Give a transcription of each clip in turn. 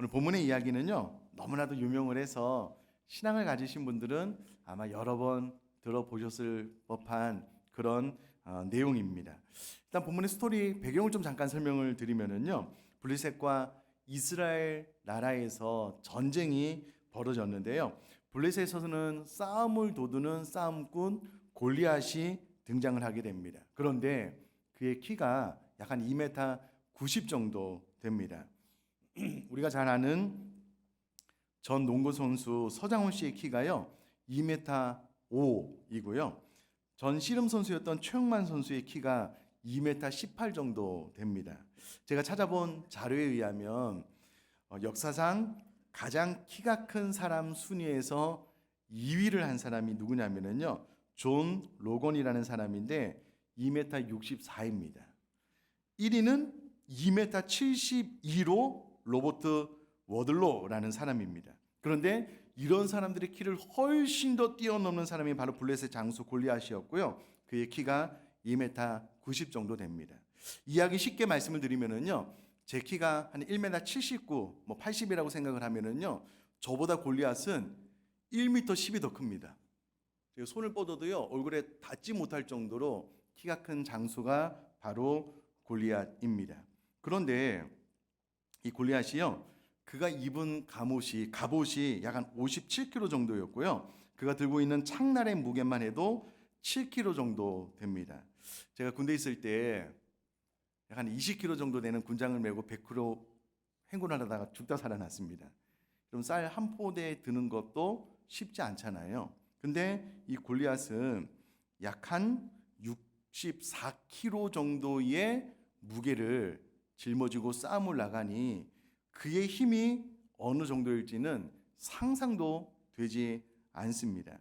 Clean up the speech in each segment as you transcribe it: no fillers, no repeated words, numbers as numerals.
오늘 본문의 이야기는요, 너무나도 유명을 해서 신앙을 가지신 분들은 아마 여러 번 들어보셨을 법한 그런 내용입니다. 일단 본문의 스토리 배경을 좀 잠깐 설명을 드리면은요, 블레셋과 이스라엘 나라에서 전쟁이 벌어졌는데요. 블레셋에서는 싸움을 도두는 싸움꾼 골리앗이 등장을 하게 됩니다. 그런데 그의 키가 약 한 2m 90 정도 됩니다. 우리가 잘 아는 전 농구 선수 서장훈 씨의 키가요 2m 5이고요. 전 씨름 선수였던 최영만 선수의 키가 2m 18 정도 됩니다. 제가 찾아본 자료에 의하면 역사상 가장 키가 큰 사람 순위에서 2위를 한 사람이 누구냐면요, 존 로건이라는 사람인데 2m 64입니다. 1위는 2m 72로 로버트 워들로라는 사람입니다. 그런데 이런 사람들의 키를 훨씬 더 뛰어넘는 사람이 바로 블레셋 장수 골리앗이었고요. 그의 키가 2m 90 정도 됩니다. 이야기 쉽게 말씀을 드리면은요, 제 키가 한 1m 79, 80이라고 생각을 하면은요, 저보다 골리앗은 1m 10이 더 큽니다. 제가 손을 뻗어도요, 얼굴에 닿지 못할 정도로 키가 큰 장수가 바로 골리앗입니다. 그런데 이 골리앗이요, 그가 입은 갑옷이 약 한 57kg 정도였고요. 그가 들고 있는 창날의 무게만 해도 7kg 정도 됩니다. 제가 군대에 있을 때 약 한 20kg 정도 되는 군장을 메고 100km 행군을 하다가 죽다 살아났습니다. 그럼 쌀 한 포대에 드는 것도 쉽지 않잖아요. 근데 이 골리앗은 약 한 64kg 정도의 무게를 짊어지고 싸움을 나가니 그의 힘이 어느 정도일지는 상상도 되지 않습니다.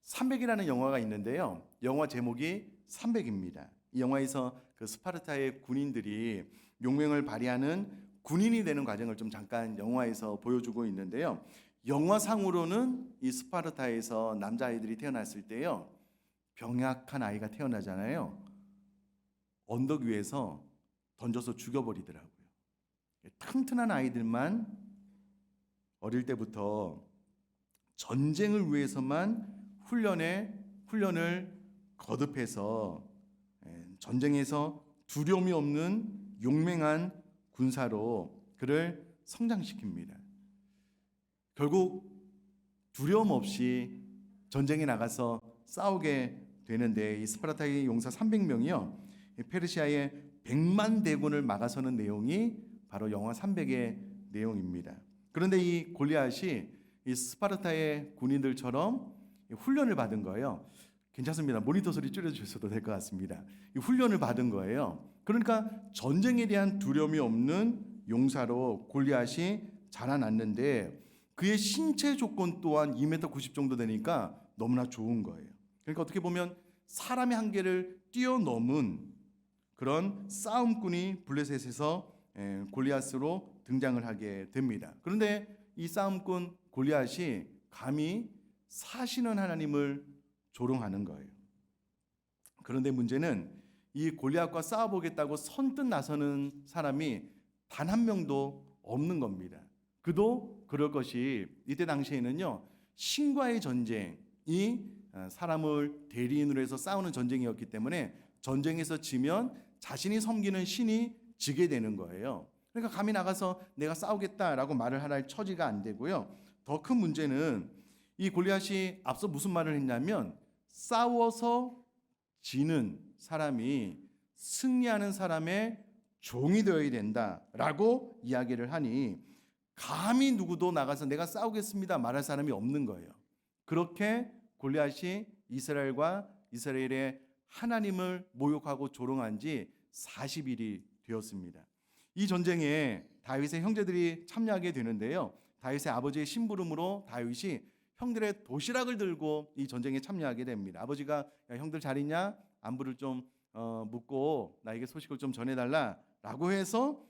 300이라는 영화가 있는데요. 영화 제목이 300입니다. 이 영화에서 그 스파르타의 군인들이 용맹을 발휘하는 군인이 되는 과정을 좀 잠깐 영화에서 보여주고 있는데요. 영화상으로는 이 스파르타에서 남자아이들이 태어났을 때요, 병약한 아이가 태어나잖아요. 언덕 위에서 던져서 죽여버리더라고요. 튼튼한 아이들만 어릴 때부터 전쟁을 위해서만 훈련을 거듭해서 전쟁에서 두려움이 없는 용맹한 군사로 그를 성장시킵니다. 결국 두려움 없이 전쟁에 나가서 싸우게 되는데, 이 스파르타의 용사 300명이요 페르시아의 100만 대군을 막아서는 내용이 바로 영화 300의 내용입니다. 그런데 이 골리앗이 이 스파르타의 군인들처럼 훈련을 받은 거예요. 괜찮습니다. 모니터 소리 줄여주셔도 될 것 같습니다. 이 훈련을 받은 거예요. 그러니까 전쟁에 대한 두려움이 없는 용사로 골리앗이 자라났는데, 그의 신체 조건 또한 2m 90 정도 되니까 너무나 좋은 거예요. 그러니까 어떻게 보면 사람의 한계를 뛰어넘은 그런 싸움꾼이 블레셋에서 골리앗으로 등장을 하게 됩니다. 그런데 이 싸움꾼 골리앗이 감히 사시는 하나님을 조롱하는 거예요. 그런데 문제는 이 골리앗과 싸워보겠다고 선뜻 나서는 사람이 단 한 명도 없는 겁니다. 그도 그럴 것이, 이때 당시에는요, 신과의 전쟁이 사람을 대리인으로 해서 싸우는 전쟁이었기 때문에 전쟁에서 지면 자신이 섬기는 신이 지게 되는 거예요. 그러니까 감히 나가서 내가 싸우겠다라고 말을 할 처지가 안 되고요. 더 큰 문제는 이 골리앗이 앞서 무슨 말을 했냐면, 싸워서 지는 사람이 승리하는 사람의 종이 되어야 된다라고 이야기를 하니, 감히 누구도 나가서 내가 싸우겠습니다 말할 사람이 없는 거예요. 그렇게 골리앗이 이스라엘과 이스라엘의 하나님을 모욕하고 조롱한 지 40일이 되었습니다. 이 전쟁에 다윗의 형제들이 참여하게 되는데요. 다윗의 아버지의 심부름으로 다윗이 형들의 도시락을 들고 이 전쟁에 참여하게 됩니다. 아버지가 야, 형들 잘 있냐? 안부를 좀 묻고 나에게 소식을 좀 전해달라라고 해서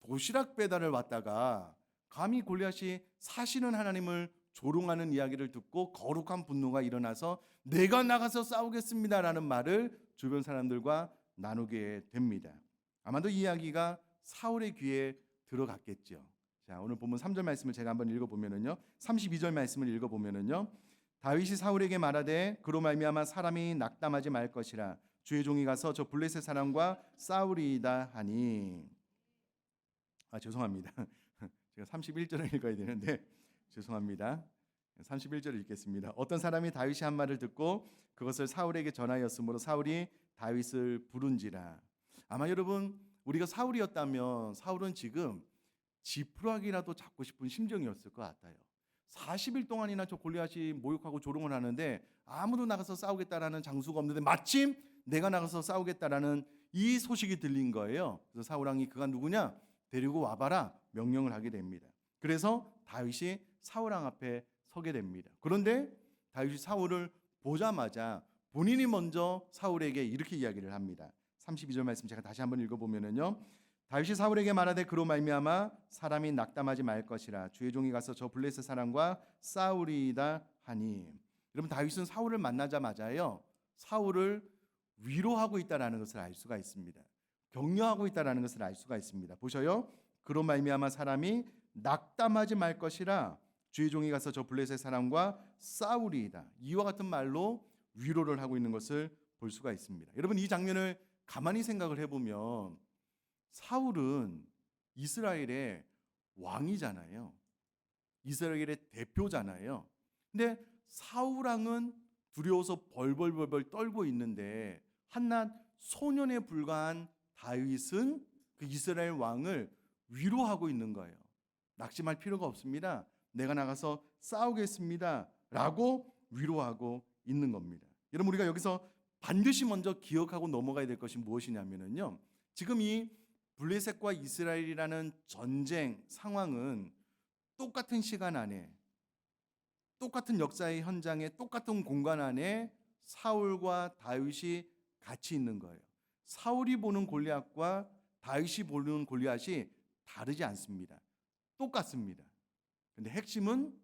도시락 배달을 왔다가 감히 골리앗이 사시는 하나님을 조롱하는 이야기를 듣고 거룩한 분노가 일어나서 내가 나가서 싸우겠습니다라는 말을 주변 사람들과 나누게 됩니다. 아마도 이 이야기가 사울의 귀에 들어갔겠죠. 자, 오늘 본문 3절 말씀을 제가 한번 읽어보면은요, 32절 말씀을 읽어보면은요, 다윗이 사울에게 말하되 그로 말미암아 사람이 낙담하지 말 것이라 주의 종이 가서 저 블레셋 사람과 싸우리이다 하니. 죄송합니다. 제가 31절을 읽어야 되는데 죄송합니다. 31절을 읽겠습니다. 어떤 사람이 다윗이 한 말을 듣고 그것을 사울에게 전하였으므로 사울이 다윗을 부른지라. 아마 여러분, 우리가 사울이었다면 사울은 지금 지푸라기라도 잡고 싶은 심정이었을 것 같아요. 40일 동안이나 저 골리앗이 모욕하고 조롱을 하는데 아무도 나가서 싸우겠다라는 장수가 없는데 마침 내가 나가서 싸우겠다라는 이 소식이 들린 거예요. 그래서 사울 왕이 그가 누구냐? 데리고 와봐라 명령을 하게 됩니다. 그래서 다윗이 사울 왕 앞에 서게 됩니다. 그런데 다윗이 사울을 보자마자 본인이 먼저 사울에게 이렇게 이야기를 합니다. 32절 말씀 제가 다시 한번 읽어보면은요, 다윗이 사울에게 말하되 그로 말미암아 사람이 낙담하지 말 것이라 주의 종이 가서 저 블레셋 사람과 싸우리이다 하니. 여러분, 다윗은 사울을 만나자마자요, 사울을 위로하고 있다라는 것을 알 수가 있습니다. 격려하고 있다라는 것을 알 수가 있습니다. 보셔요. 그로 말미암아 사람이 낙담하지 말 것이라 주의 종이 가서 저 블레셋 사람과 싸우리이다. 이와 같은 말로 위로를 하고 있는 것을 볼 수가 있습니다. 여러분, 이 장면을 가만히 생각을 해보면 사울은 이스라엘의 왕이잖아요. 이스라엘의 대표잖아요. 근데 사울 왕은 두려워서 벌벌벌벌 떨고 있는데 한낱 소년에 불과한 다윗은 그 이스라엘 왕을 위로하고 있는 거예요. 낙심할 필요가 없습니다. 내가 나가서 싸우겠습니다 라고 위로하고 있는 겁니다. 여러분, 우리가 여기서 반드시 먼저 기억하고 넘어가야 될 것이 무엇이냐면요, 지금 이 블레셋과 이스라엘이라는 전쟁 상황은 똑같은 시간 안에, 똑같은 역사의 현장에, 똑같은 공간 안에 사울과 다윗이 같이 있는 거예요. 사울이 보는 골리앗과 다윗이 보는 골리앗이 다르지 않습니다. 똑같습니다. 근데 핵심은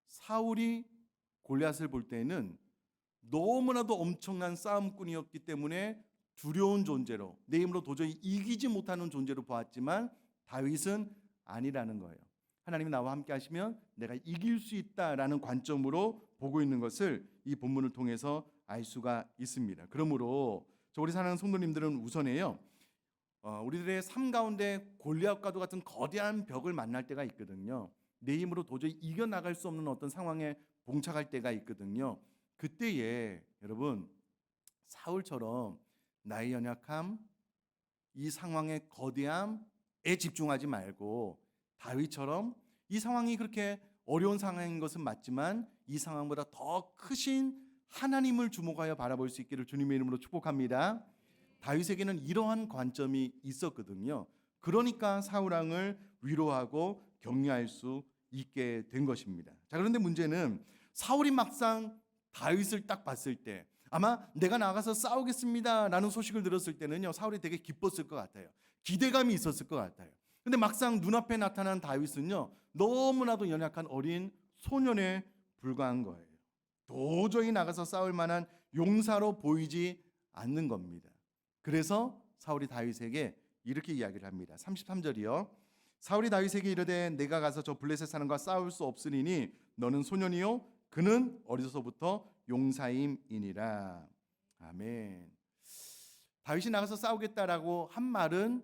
사울이 골리앗을 볼 때는 너무나도 엄청난 싸움꾼이었기 때문에 두려운 존재로, 내 힘으로 도저히 이기지 못하는 존재로 보았지만 다윗은 아니라는 거예요. 하나님이 나와 함께 하시면 내가 이길 수 있다라는 관점으로 보고 있는 것을 이 본문을 통해서 알 수가 있습니다. 그러므로 우리 사랑하는 성도님들은 우선에요, 우리들의 삶 가운데 골리앗과도 같은 거대한 벽을 만날 때가 있거든요. 내 힘으로 도저히 이겨나갈 수 없는 어떤 상황에 봉착할 때가 있거든요. 그때에 여러분, 사울처럼 나의 연약함, 이 상황의 거대함에 집중하지 말고 다윗처럼 이 상황이 그렇게 어려운 상황인 것은 맞지만 이 상황보다 더 크신 하나님을 주목하여 바라볼 수 있기를 주님의 이름으로 축복합니다. 다윗에게는 이러한 관점이 있었거든요. 그러니까 사울 왕을 위로하고 격려할 수 있게 된 것입니다. 자, 그런데 문제는 사울이 막상 다윗을 딱 봤을 때, 아마 내가 나가서 싸우겠습니다 라는 소식을 들었을 때는요, 사울이 되게 기뻤을 것 같아요. 기대감이 있었을 것 같아요. 근데 막상 눈앞에 나타난 다윗은요, 너무나도 연약한 어린 소년에 불과한 거예요. 도저히 나가서 싸울 만한 용사로 보이지 않는 겁니다. 그래서 사울이 다윗에게 이렇게 이야기를 합니다. 33절이요. 사울이 다윗에게 이르되 내가 가서 저 블레셋 사람과 싸울 수 없으리니 너는 소년이요 그는 어려서부터 용사임이니라. 아멘. 다윗이 나가서 싸우겠다라고 한 말은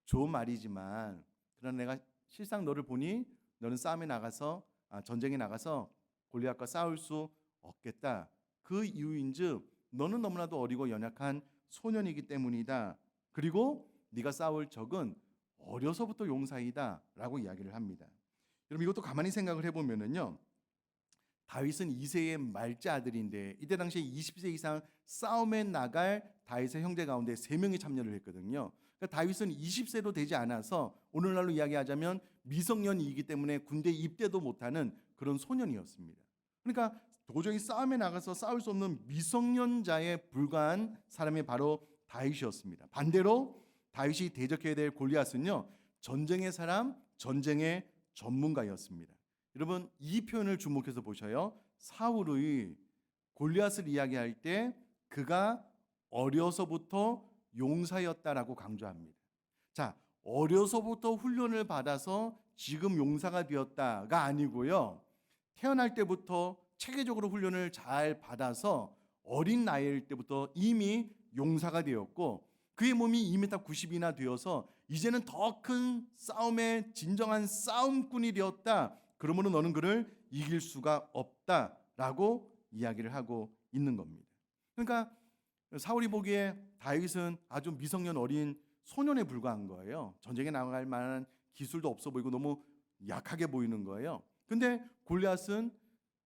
좋은 말이지만, 그러나 내가 실상 너를 보니 너는 싸움에 나가서 전쟁에 나가서 골리앗과 싸울 수 없겠다. 그 이유인즉 너는 너무나도 어리고 연약한 소년이기 때문이다. 그리고 네가 싸울 적은 어려서부터 용사이다 라고 이야기를 합니다. 여러분, 이것도 가만히 생각을 해보면은요, 다윗은 이새의 말자 아들인데 이때 당시에 20세 이상 싸움에 나갈 다윗의 형제 가운데 3명이 참여를 했거든요. 그러니까 다윗은 20세도 되지 않아서 오늘날로 이야기하자면 미성년이기 때문에 군대 입대도 못하는 그런 소년이었습니다. 그러니까 도저히 싸움에 나가서 싸울 수 없는 미성년자에 불과한 사람이 바로 다윗이었습니다. 반대로 다윗이 대적해야 될 골리앗은요, 전쟁의 사람, 전쟁의 전문가였습니다. 여러분, 이 표현을 주목해서 보셔요. 사울의 골리앗을 이야기할 때 그가 어려서부터 용사였다라고 강조합니다. 자, 어려서부터 훈련을 받아서 지금 용사가 되었다가 아니고요. 태어날 때부터 체계적으로 훈련을 잘 받아서 어린 나이일 때부터 이미 용사가 되었고 그의 몸이 2m 90이나 되어서 이제는 더 큰 싸움의 진정한 싸움꾼이 되었다. 그러므로 너는 그를 이길 수가 없다라고 이야기를 하고 있는 겁니다. 그러니까 사울이 보기에 다윗은 아주 미성년 어린 소년에 불과한 거예요. 전쟁에 나갈 만한 기술도 없어 보이고 너무 약하게 보이는 거예요. 근데 골리앗은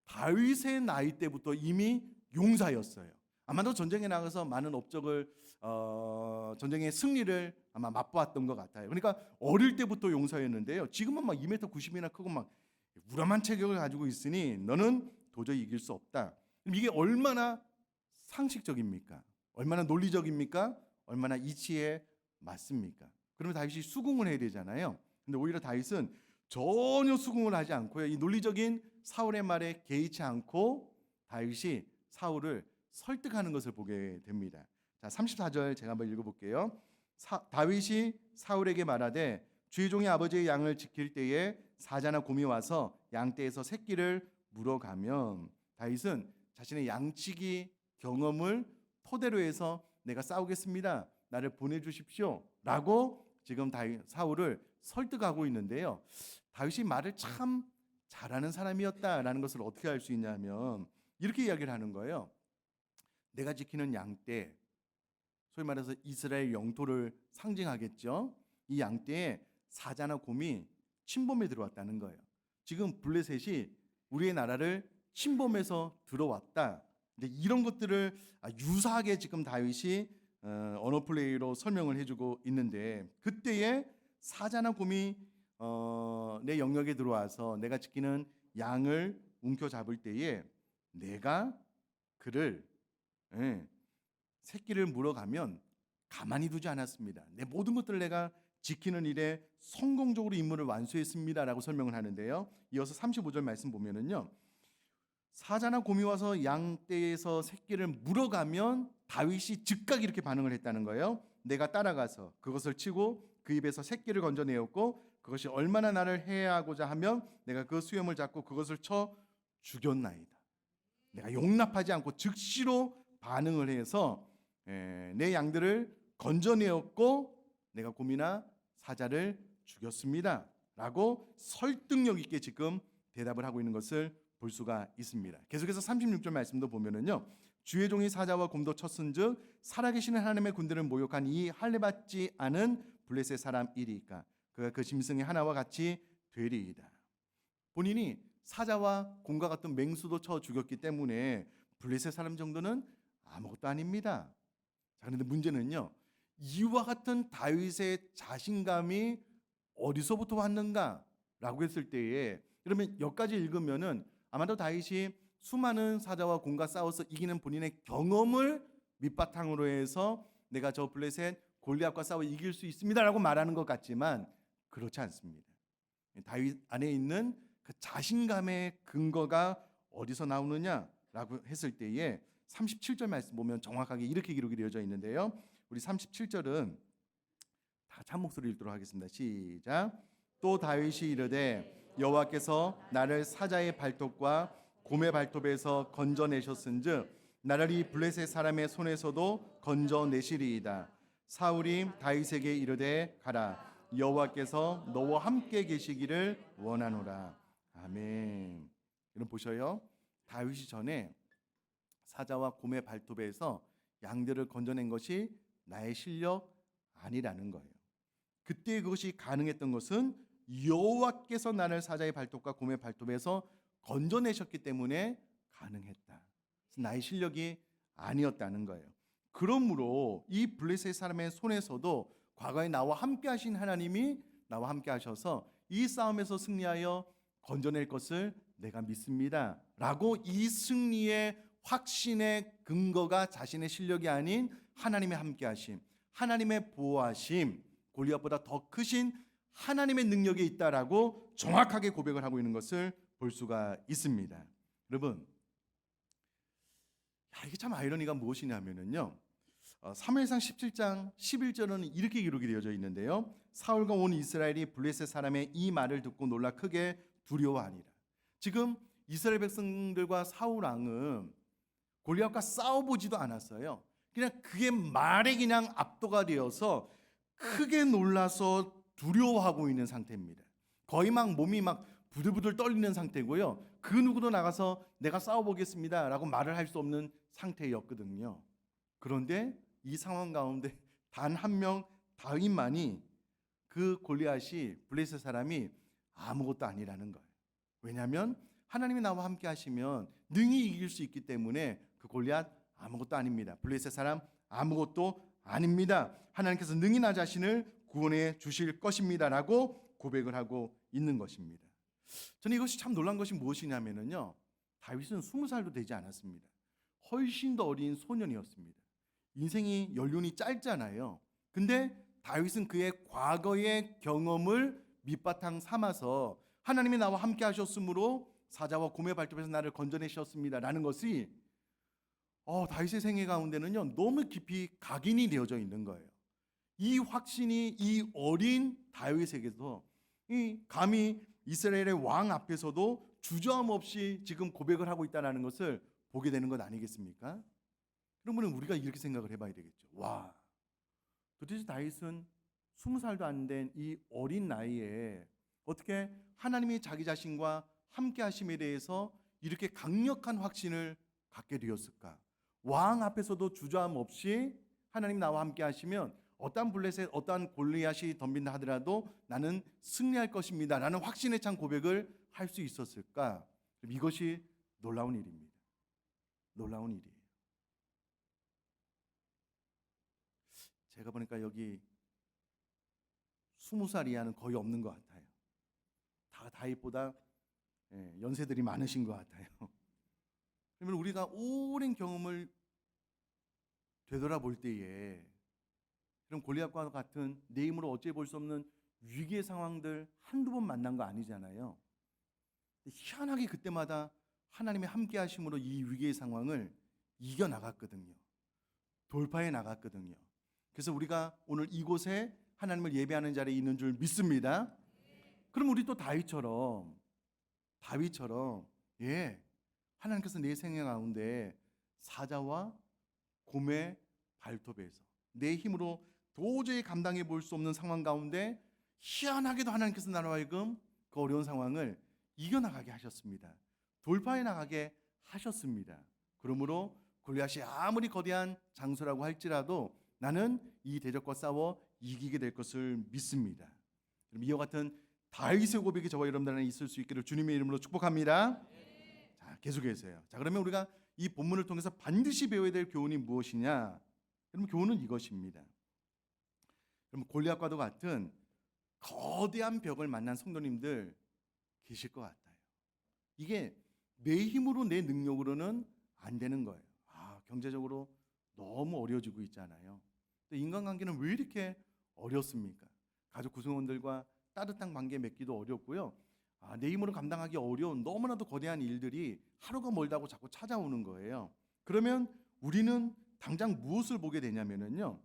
다윗의 나이 때부터 이미 용사였어요. 아마도 전쟁에 나가서 많은 업적을 전쟁의 승리를 아마 맛보았던 것 같아요. 그러니까 어릴 때부터 용사였는데요. 지금은 막 2m 90이나 크고 막 우람한 체격을 가지고 있으니 너는 도저히 이길 수 없다. 이게 얼마나 상식적입니까? 얼마나 논리적입니까? 얼마나 이치에 맞습니까? 그러면 다윗이 수긍을 해야 되잖아요. 근데 오히려 다윗은 전혀 수긍을 하지 않고요. 이 논리적인 사울의 말에 개의치 않고 다윗이 사울을 설득하는 것을 보게 됩니다. 자, 34절 제가 한번 읽어볼게요. 다윗이 사울에게 말하되 주의 종이 아버지의 양을 지킬 때에 사자나 곰이 와서 양떼에서 새끼를 물어가면 다윗은 자신의 양치기 경험을 토대로 해서 내가 싸우겠습니다. 나를 보내주십시오. 라고 지금 사울을 설득하고 있는데요. 다윗이 말을 참 잘하는 사람이었다라는 것을 어떻게 알 수 있냐면 이렇게 이야기를 하는 거예요. 내가 지키는 양떼, 소위 말해서 이스라엘 영토를 상징하겠죠. 이 양떼에 사자나 곰이 침범에 들어왔다는 거예요. 지금 블레셋이 우리의 나라를 침범해서 들어왔다. 근데 이런 것들을 유사하게 지금 다윗이 언어 플레이로 설명을 해주고 있는데 그때에 사자나 곰이 내 영역에 들어와서 내가 지키는 양을 움켜잡을 때에 내가 그를 새끼를 물어가면 가만히 두지 않았습니다. 내 모든 것들을 내가 지키는 일에 성공적으로 임무를 완수했습니다라고 설명을 하는데요. 이어서 35절 말씀 보면은요. 사자나 곰이 와서 양떼에서 새끼를 물어가면 다윗이 즉각 이렇게 반응을 했다는 거예요. 내가 따라가서 그것을 치고 그 입에서 새끼를 건져내었고 그것이 얼마나 나를 해하고자 하면 내가 그 수염을 잡고 그것을 쳐 죽였나이다. 내가 용납하지 않고 즉시로 반응을 해서 내 양들을 건져내었고 내가 곰이나 사자를 죽였습니다. 라고 설득력 있게 지금 대답을 하고 있는 것을 볼 수가 있습니다. 계속해서 36절 말씀도 보면은요. 주의 종이 사자와 곰도 쳤은즉 살아계시는 하나님의 군대를 모욕한 이 할례받지 않은 블레셋 사람이리까 그가 그 짐승의 하나와 같이 되리이다. 본인이 사자와 곰과 같은 맹수도 쳐 죽였기 때문에 블레셋 사람 정도는 아무것도 아닙니다. 자, 그런데 문제는요. 이와 같은 다윗의 자신감이 어디서부터 왔는가라고 했을 때에 그러면 여기까지 읽으면은 아마도 다윗이 수많은 사자와 곰과 싸워서 이기는 본인의 경험을 밑바탕으로 해서 내가 저 블레셋 골리앗과 싸워 이길 수 있습니다라고 말하는 것 같지만 그렇지 않습니다. 다윗 안에 있는 그 자신감의 근거가 어디서 나오느냐라고 했을 때에 37절 말씀 보면 정확하게 이렇게 기록이 되어져 있는데요. 우리 37절은 다 한 목소리 읽도록 하겠습니다. 시작. 또 다윗이 이르되 여호와께서 나를 사자의 발톱과 곰의 발톱에서 건져내셨은즉 나를 이 블레셋 사람의 손에서도 건져내시리이다. 사울이 다윗에게 이르되 가라. 여호와께서 너와 함께 계시기를 원하노라. 아멘. 여러분 보셔요. 다윗이 전에 사자와 곰의 발톱에서 양들을 건져낸 것이 나의 실력 아니라는 거예요. 그때 그것이 가능했던 것은 여호와께서 나를 사자의 발톱과 곰의 발톱에서 건져내셨기 때문에 가능했다. 나의 실력이 아니었다는 거예요. 그러므로 이 블레셋 사람의 손에서도 과거에 나와 함께 하신 하나님이 나와 함께 하셔서 이 싸움에서 승리하여 건져낼 것을 내가 믿습니다. 라고 이 승리의 확신의 근거가 자신의 실력이 아닌 하나님의 함께 하심, 하나님의 보호하심, 골리앗보다 더 크신 하나님의 능력이 있다라고 정확하게 고백을 하고 있는 것을 볼 수가 있습니다. 여러분, 이게 참 아이러니가 무엇이냐면요. 사무엘상 17장 11절은 이렇게 기록이 되어져 있는데요. 사울과 온 이스라엘이 블레셋 사람의 이 말을 듣고 놀라 크게 두려워하니라. 지금 이스라엘 백성들과 사울 왕은 골리앗과 싸워보지도 않았어요. 그냥 그의 말에 그냥 압도가 되어서 크게 놀라서 두려워하고 있는 상태입니다. 거의 막 몸이 막 부들부들 떨리는 상태고요. 그 누구도 나가서 내가 싸워보겠습니다 라고 말을 할 수 없는 상태였거든요. 그런데 이 상황 가운데 단 한 명 다윗만이 그 골리앗이 블레셋 사람이 아무것도 아니라는 거예요. 왜냐하면 하나님이 나와 함께 하시면 능히 이길 수 있기 때문에 그 골리앗 아무것도 아닙니다. 블레셋 사람 아무것도 아닙니다. 하나님께서 능히 나 자신을 구원해 주실 것입니다라고 고백을 하고 있는 것입니다. 저는 이것이 참 놀란 것이 무엇이냐면요, 다윗은 20살도 되지 않았습니다. 훨씬 더 어린 소년이었습니다. 인생이 연륜이 짧잖아요. 근데 다윗은 그의 과거의 경험을 밑바탕 삼아서 하나님이 나와 함께 하셨으므로 사자와 곰의 발톱에서 나를 건져내셨습니다 라는 것이 다윗의 생애 가운데는요 너무 깊이 각인이 되어져 있는 거예요. 이 확신이 이 어린 다윗에게서 감히 이스라엘의 왕 앞에서도 주저함 없이 지금 고백을 하고 있다는 것을 보게 되는 것 아니겠습니까? 그러면 우리가 이렇게 생각을 해봐야 되겠죠. 와, 도대체 다윗은 20살도 안 된 이 어린 나이에 어떻게 하나님이 자기 자신과 함께 하심에 대해서 이렇게 강력한 확신을 갖게 되었을까? 왕 앞에서도 주저함 없이 하나님 나와 함께 하시면 어떠한 블레셋, 어떠한 골리앗이 덤빈다 하더라도 나는 승리할 것입니다 라는 확신에 찬 고백을 할 수 있었을까? 이것이 놀라운 일입니다. 놀라운 일이에요. 제가 보니까 여기 20살 이하는 거의 없는 것 같아요. 다 다윗보다 연세들이 많으신 것 같아요. 그러면 우리가 오랜 경험을 되돌아볼 때에 그럼 골리앗과 같은 내 힘으로 어찌 볼 수 없는 위기의 상황들 한두 번 만난 거 아니잖아요. 희한하게 그때마다 하나님의 함께 하심으로 이 위기의 상황을 이겨나갔거든요. 돌파해 나갔거든요. 그래서 우리가 오늘 이곳에 하나님을 예배하는 자리에 있는 줄 믿습니다. 그럼 우리 또 다윗처럼 하나님께서 내 생애 가운데 사자와 곰의 발톱에서 내 힘으로 도저히 감당해 볼 수 없는 상황 가운데 희한하게도 하나님께서 나로 하여금 그 어려운 상황을 이겨나가게 하셨습니다. 돌파해 나가게 하셨습니다. 그러므로 골리앗이 아무리 거대한 장소라고 할지라도 나는 이 대적과 싸워 이기게 될 것을 믿습니다. 이와 같은 다윗의 고백이 저와 여러분들 안에 있을 수 있기를 주님의 이름으로 축복합니다. 자, 계속해서요. 자, 그러면 우리가 이 본문을 통해서 반드시 배워야 될 교훈이 무엇이냐? 그럼 교훈은 이것입니다. 그럼 골리앗과도 같은 거대한 벽을 만난 성도님들 계실 것 같아요. 이게 내 힘으로 내 능력으로는 안 되는 거예요. 경제적으로 너무 어려워지고 있잖아요. 인간관계는 왜 이렇게 어렵습니까? 가족 구성원들과 따뜻한 관계 맺기도 어렵고요. 내 힘으로 감당하기 어려운 너무나도 거대한 일들이 하루가 멀다고 자꾸 찾아오는 거예요. 그러면 우리는 당장 무엇을 보게 되냐면요,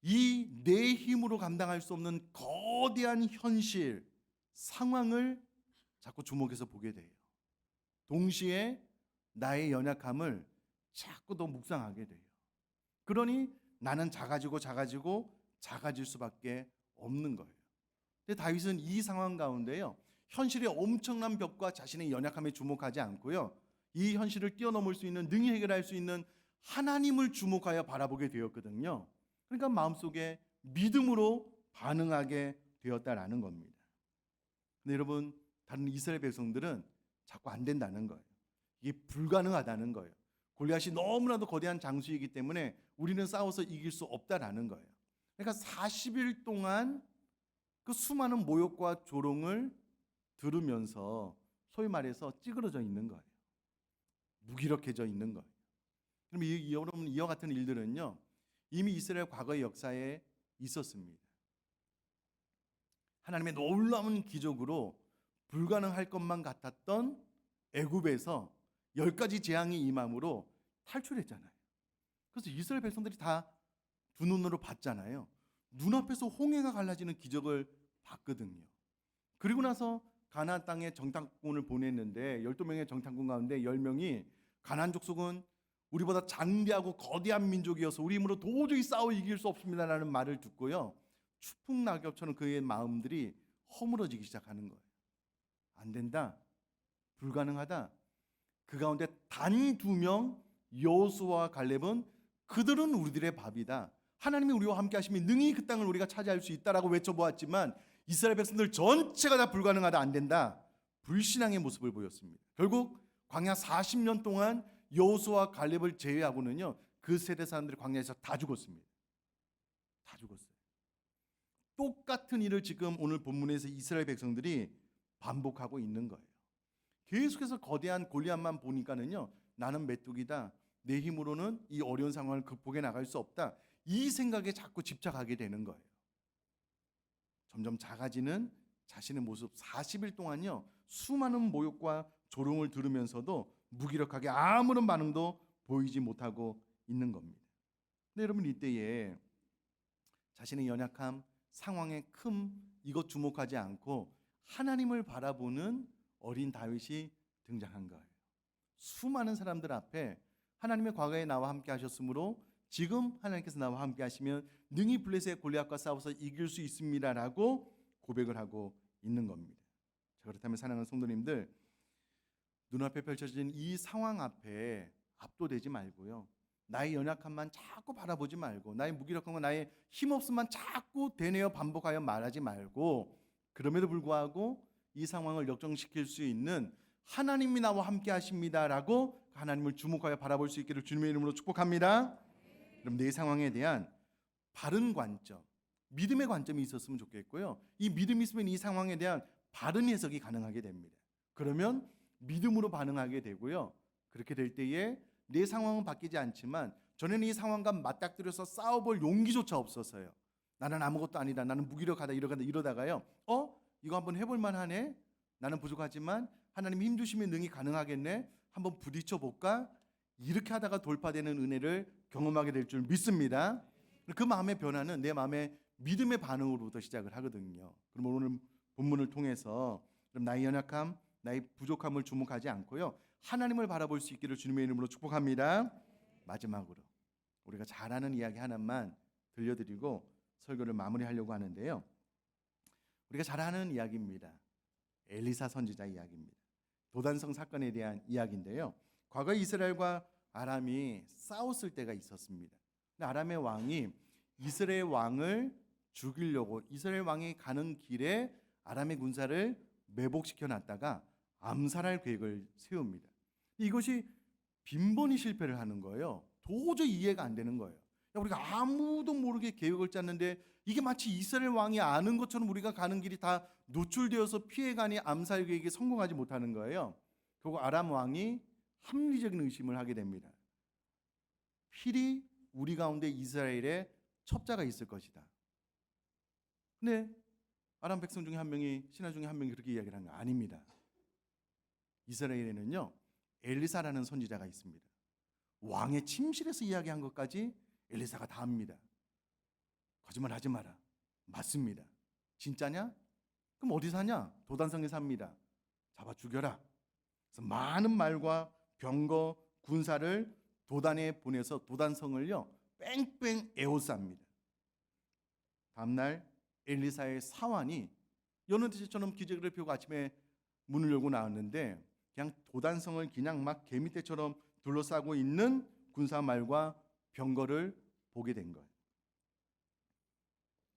이 내 힘으로 감당할 수 없는 거대한 현실, 상황을 자꾸 주목해서 보게 돼요. 동시에 나의 연약함을 자꾸 더 묵상하게 돼요. 그러니 나는 작아지고 작아질 수밖에 없는 거예요. 근데 다윗은 이 상황 가운데요, 현실의 엄청난 벽과 자신의 연약함에 주목하지 않고요, 이 현실을 뛰어넘을 수 있는, 능히 해결할 수 있는 하나님을 주목하여 바라보게 되었거든요. 그러니까 마음속에 믿음으로 반응하게 되었다라는 겁니다. 근데 여러분, 다른 이스라엘 백성들은 자꾸 안 된다는 거예요. 이게 불가능하다는 거예요. 골리앗이 너무나도 거대한 장수이기 때문에 우리는 싸워서 이길 수 없다라는 거예요. 그러니까 40일 동안 그 수많은 모욕과 조롱을 들으면서 소위 말해서 찌그러져 있는 거예요. 무기력해져 있는 거예요. 그럼 여러분, 이와 같은 일들은요, 이미 이스라엘 과거의 역사에 있었습니다. 하나님의 놀라운 기적으로 불가능할 것만 같았던 애굽에서 10가지 재앙이 임함으로 탈출했잖아요. 그래서 이스라엘 백성들이 다 두 눈으로 봤잖아요. 눈앞에서 홍해가 갈라지는 기적을 봤거든요. 그리고 나서 가나안 땅에 정탐꾼을 보냈는데 12명의 정탐꾼 가운데 10명이 가나안 족속은 우리보다 장대하고 거대한 민족이어서 우리 힘으로 도저히 싸워 이길 수 없습니다라는 말을 듣고요. 추풍 낙엽처럼 그의 마음들이 허물어지기 시작하는 거예요. 안 된다. 불가능하다. 그 가운데 단 2명 여호수아와 갈렙은 그들은 우리들의 밥이다. 하나님이 우리와 함께 하시면 능히 그 땅을 우리가 차지할 수 있다라고 외쳐보았지만 이스라엘 백성들 전체가 다 불가능하다, 안 된다. 불신앙의 모습을 보였습니다. 결국 광야 40년 동안 여호수아와 갈렙을 제외하고는요, 그 세대 사람들이 광야에서 다 죽었습니다. 다 죽었어요. 똑같은 일을 지금 오늘 본문에서 이스라엘 백성들이 반복하고 있는 거예요. 계속해서 거대한 골리앗만 보니까는요, 나는 메뚜기다. 내 힘으로는 이 어려운 상황을 극복해 나갈 수 없다. 이 생각에 자꾸 집착하게 되는 거예요. 점점 작아지는 자신의 모습. 40일 동안요, 수많은 모욕과 조롱을 들으면서도 무기력하게 아무런 반응도 보이지 못하고 있는 겁니다. 근데 여러분, 이때에 자신의 연약함, 상황의 큼, 이것 주목하지 않고 하나님을 바라보는 어린 다윗이 등장한 거예요. 수많은 사람들 앞에 하나님의 과거에 나와 함께 하셨으므로 지금 하나님께서 나와 함께 하시면 능히 블레셋의 골리앗과 싸워서 이길 수 있습니다라고 고백을 하고 있는 겁니다. 자, 그렇다면 사랑하는 성도님들, 눈앞에 펼쳐진 이 상황 앞에 압도되지 말고요, 나의 연약함만 자꾸 바라보지 말고 나의 무기력함과 나의 힘없음만 자꾸 되뇌어 반복하여 말하지 말고, 그럼에도 불구하고 이 상황을 역전시킬 수 있는 하나님이 나와 함께 하십니다라고 하나님을 주목하여 바라볼 수 있기를 주님의 이름으로 축복합니다. 그럼 내 상황에 대한 바른 관점, 믿음의 관점이 있었으면 좋겠고요, 이 믿음이 있으면 이 상황에 대한 바른 해석이 가능하게 됩니다. 그러면 믿음으로 반응하게 되고요, 그렇게 될 때에 내 상황은 바뀌지 않지만 저는 이 상황과 맞닥뜨려서 싸워볼 용기조차 없어서요, 나는 아무것도 아니다, 나는 무기력하다 이러다가요, 이거 한번 해볼 만하네, 나는 부족하지만 하나님 힘 주시면 능히 가능하겠네, 한번 부딪혀 볼까, 이렇게 하다가 돌파되는 은혜를 경험하게 될 줄 믿습니다. 그 마음의 변화는 내 마음의 믿음의 반응으로부터 시작을 하거든요. 그럼 오늘 본문을 통해서 그럼 나의 연약함, 나의 부족함을 주목하지 않고요, 하나님을 바라볼 수 있기를 주님의 이름으로 축복합니다. 마지막으로 우리가 잘 아는 이야기 하나만 들려드리고 설교를 마무리하려고 하는데요, 우리가 잘 아는 이야기입니다. 엘리사 선지자 이야기입니다. 도단성 사건에 대한 이야기인데요, 과거 이스라엘과 아람이 싸웠을 때가 있었습니다. 근데 아람의 왕이 이스라엘 왕을 죽이려고 이스라엘 왕이 가는 길에 아람의 군사를 매복시켜 놨다가 암살할 계획을 세웁니다. 이것이 빈번히 실패를 하는 거예요. 도저히 이해가 안 되는 거예요. 우리가 아무도 모르게 계획을 짰는데 이게 마치 이스라엘 왕이 아는 것처럼 우리가 가는 길이 다 노출되어서 피해가니 암살 계획에 성공하지 못하는 거예요. 결국 아람 왕이 합리적인 의심을 하게 됩니다. 필히 우리 가운데 이스라엘에 첩자가 있을 것이다. 근데 아람 백성 중에 한 명이, 신하 중에 한 명이 그렇게 이야기를 한 거 아닙니다. 이스라엘에는요, 엘리사라는 선지자가 있습니다. 왕의 침실에서 이야기한 것까지 엘리사가 다 합니다. 거짓말 하지 마라. 맞습니다. 진짜냐? 그럼 어디 사냐? 도단성에 삽니다. 잡아 죽여라. 그래서 많은 말과 병거, 군사를 도단에 보내서 도단성을요, 뺑뺑 에워쌉니다. 다음날 엘리사의 사환이 여느 때처럼 기저귀를 펴고 아침에 문을 열고 나왔는데 그냥 도단성을 그냥 막 개미떼처럼 둘러싸고 있는 군사말과 병거를 보게 된 거예요.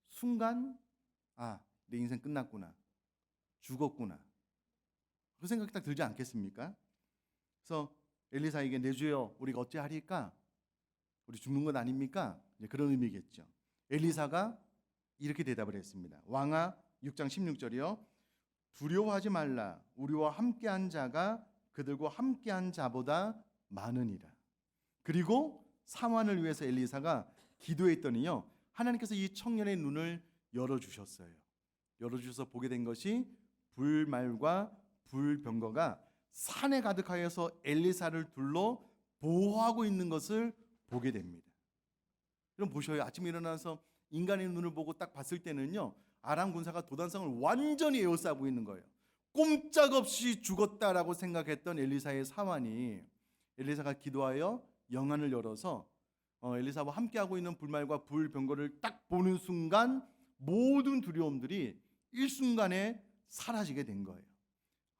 순간 내 인생 끝났구나, 죽었구나, 그 생각이 딱 들지 않겠습니까? 그래서 엘리사에게 내 주여 우리가 어찌하리까, 우리 죽는 것 아닙니까? 이제 그런 의미겠죠. 엘리사가 이렇게 대답을 했습니다. 왕아 6장 16절이요. 두려워하지 말라. 우리와 함께한 자가 그들과 함께한 자보다 많으니라. 그리고 사환을 위해서 엘리사가 기도했더니요, 하나님께서 이 청년의 눈을 열어주셨어요. 열어주셔서 보게 된 것이 불말과 불병거가 산에 가득하여서 엘리사를 둘러 보호하고 있는 것을 보게 됩니다. 여러분 보셔요. 아침에 일어나서 인간의 눈을 보고 딱 봤을 때는요, 아람 군사가 도단성을 완전히 에워싸고 있는 거예요. 꼼짝없이 죽었다라고 생각했던 엘리사의 사환이 엘리사가 기도하여 영안을 열어서 엘리사와 함께하고 있는 불말과 불병거를 딱 보는 순간 모든 두려움들이 일순간에 사라지게 된 거예요.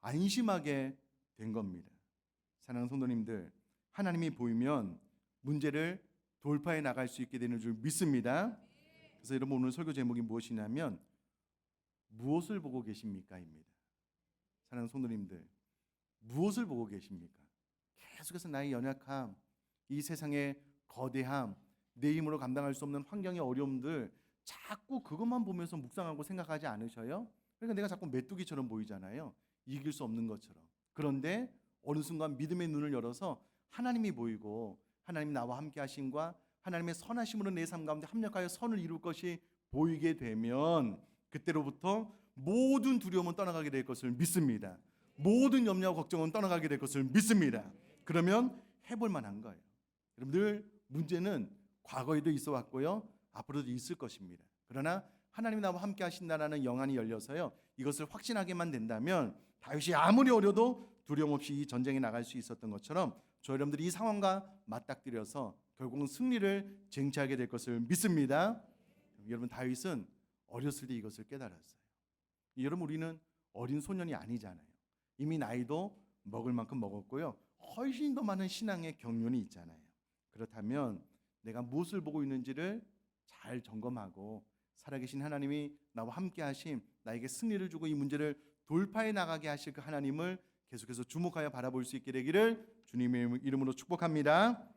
안심하게 된 겁니다. 사랑하는 성도님들, 하나님이 보이면 문제를 돌파해 나갈 수 있게 되는 줄 믿습니다. 그래서 여러분 오늘 설교 제목이 무엇이냐면 무엇을 보고 계십니까? 입니다. 사랑하는 성도님들, 무엇을 보고 계십니까? 계속해서 나의 연약함, 이 세상의 거대함, 내 힘으로 감당할 수 없는 환경의 어려움들 자꾸 그것만 보면서 묵상하고 생각하지 않으셔요? 그러니까 내가 자꾸 메뚜기처럼 보이잖아요. 이길 수 없는 것처럼. 그런데 어느 순간 믿음의 눈을 열어서 하나님이 보이고 하나님 나와 함께 하심과 하나님의 선하심으로 내 삶 가운데 합력하여 선을 이룰 것이 보이게 되면 그때로부터 모든 두려움은 떠나가게 될 것을 믿습니다. 모든 염려와 걱정은 떠나가게 될 것을 믿습니다. 그러면 해볼 만한 거예요. 여러분들, 문제는 과거에도 있어 왔고요, 앞으로도 있을 것입니다. 그러나 하나님이 나와 함께 하신다라는 영안이 열려서요, 이것을 확신하게만 된다면 다윗이 아무리 어려도 두려움 없이 이 전쟁에 나갈 수 있었던 것처럼 저 여러분들이 이 상황과 맞닥뜨려서 결국은 승리를 쟁취하게 될 것을 믿습니다. 여러분, 다윗은 어렸을 때 이것을 깨달았어요. 여러분, 우리는 어린 소년이 아니잖아요. 이미 나이도 먹을 만큼 먹었고요, 훨씬 더 많은 신앙의 경륜이 있잖아요. 그렇다면 내가 무엇을 보고 있는지를 잘 점검하고 살아계신 하나님이 나와 함께 하심, 나에게 승리를 주고 이 문제를 돌파해 나가게 하실 그 하나님을 계속해서 주목하여 바라볼 수 있게 되기를 주님의 이름으로 축복합니다.